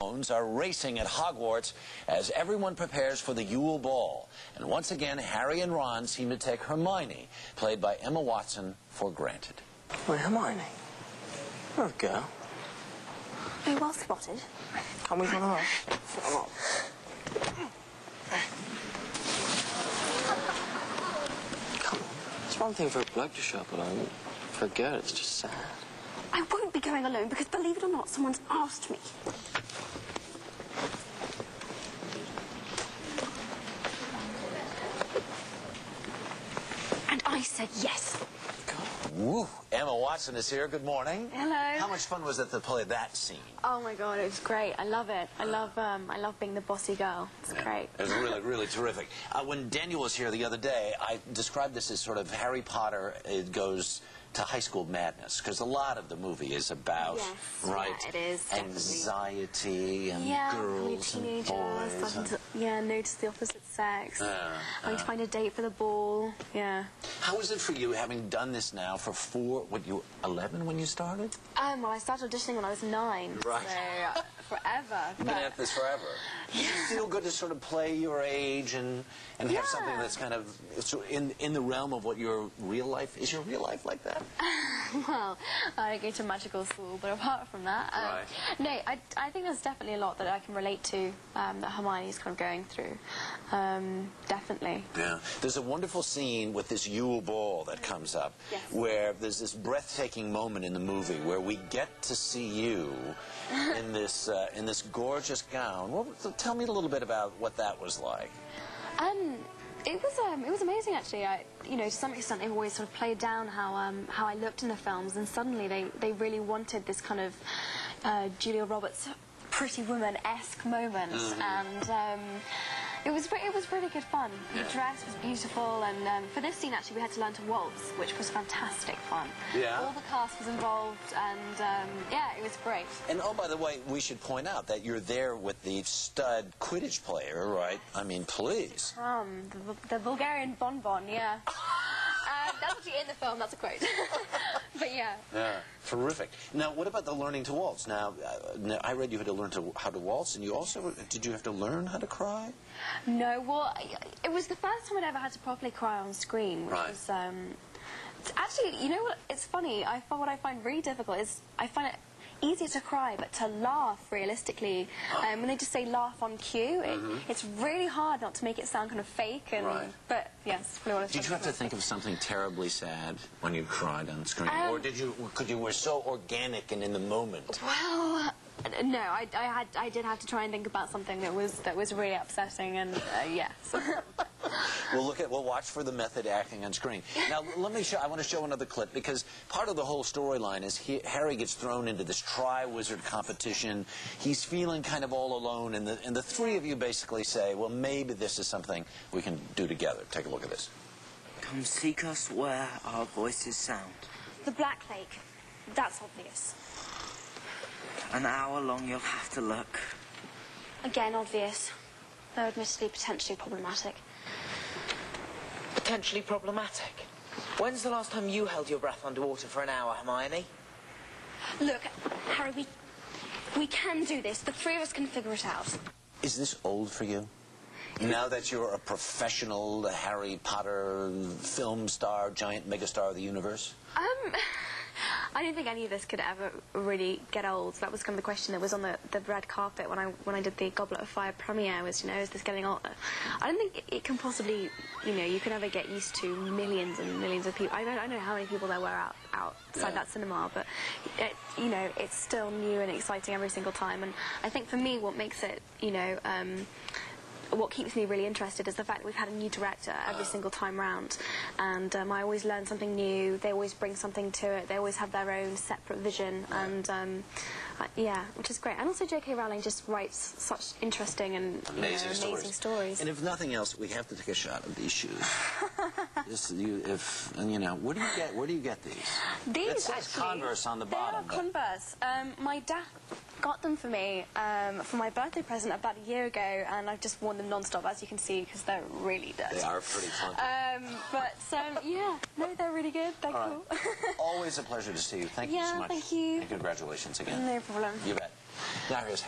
phones are racing at Hogwarts as everyone prepares for the Yule Ball. And once again, Harry and Ron seem to take Hermione, played by Emma Watson, for granted. Wait, Hermione? You're a girl. Are you well spotted? Can't we run away? Come on. It's one thing for a bloke to show up alone. For a girl, it's just sad. I won't be going alone because, believe it or not, someone's asked me. And I said yes. Woo! Emma Watson is here. Good morning. Hello. How much fun was it to play that scene? Oh my God, it was great. I love it. I love being the bossy girl. It's great. It was really, really terrific. When Daniel was here the other day, I described this as sort of Harry Potter. It goes to high school madness, because a lot of the movie is about, right? Yeah, it is. Anxiety and girls and boys. Starting to, notice the opposite sex. Having to find a date for the ball. Yeah. How is it for you, having done this now for 11 when you started? Well, I started auditioning when I was 9. Right. So, forever. You've been at this forever. Do you feel good to sort of play your age and have something that's kind of in the realm of what your real life is? Your real life like that? Well, I go to magical school, but apart from that, no, I think there's definitely a lot that I can relate to that Hermione's kind of going through. Definitely. Yeah. There's a wonderful scene with this Yule Ball that comes up, where there's this breathtaking moment in the movie where we get to see you in this gorgeous gown. Well, tell me a little bit about what that was like. It was amazing, actually. To some extent, they've always sort of played down how I looked in the films, and suddenly they really wanted this kind of Julia Roberts Pretty Woman-esque moment, and it was really good fun. The dress was beautiful, and for this scene, actually, we had to learn to waltz, which was fantastic fun. Yeah. All the cast was involved, and it was great. And oh, by the way, we should point out that you're there with the stud Quidditch player, right? I mean, please. The Bulgarian bonbon, yeah. That's actually in the film, that's a quote. But yeah. Yeah, terrific. Now, what about the learning to waltz? Now, I read you had to learn how to waltz, and you also, did you have to learn how to cry? No, well, it was the first time I'd ever had to properly cry on screen, which was, actually, you know what, it's funny, what I find really difficult is, I find it easier to cry, but to laugh realistically, when they just say laugh on cue, it's really hard not to make it sound kind of fake, and but yes, really what did you have to think of something terribly sad when you cried on screen, or because you were so organic and in the moment? Well, no, I did have to try and think about something that was really upsetting, and yes. We'll watch for the method acting on screen. Now, I want to show another clip, because part of the whole storyline is Harry gets thrown into this Triwizard competition. He's feeling kind of all alone, and the three of you basically say, well, maybe this is something we can do together. Take a look at this. Come seek us where our voices sound. The Black Lake. That's obvious. An hour long you'll have to look. Again, obvious. Though admittedly potentially problematic. Potentially problematic? When's the last time you held your breath underwater for an hour, Hermione? Look, Harry, we can do this. The three of us can figure it out. Is this old for you? Now that you're a professional Harry Potter film star, giant megastar of the universe? I don't think any of this could ever really get old. That was kind of the question that was on the red carpet when I did the Goblet of Fire premiere, was, is this getting older? I don't think it can possibly, you can ever get used to millions and millions of people. I don't know how many people there were outside that cinema, but, it's still new and exciting every single time. And I think for me, what makes it, what keeps me really interested is the fact that we've had a new director every single time round, and I always learn something new. They always bring something to it. They always have their own separate vision, and which is great. And also J.K. Rowling just writes such interesting and amazing stories. And if nothing else, we have to take a shot of these shoes. Where do you get these? These it says actually, Converse on the bottom. They are Converse. My dad got them for me for my birthday present about a year ago, and I've just worn them non-stop, as you can see, because they're really dirty. They are pretty fun. They're really good. They're cool. Always a pleasure to see you. Thank you so much. Thank you. And congratulations again. No problem. You bet. Now here's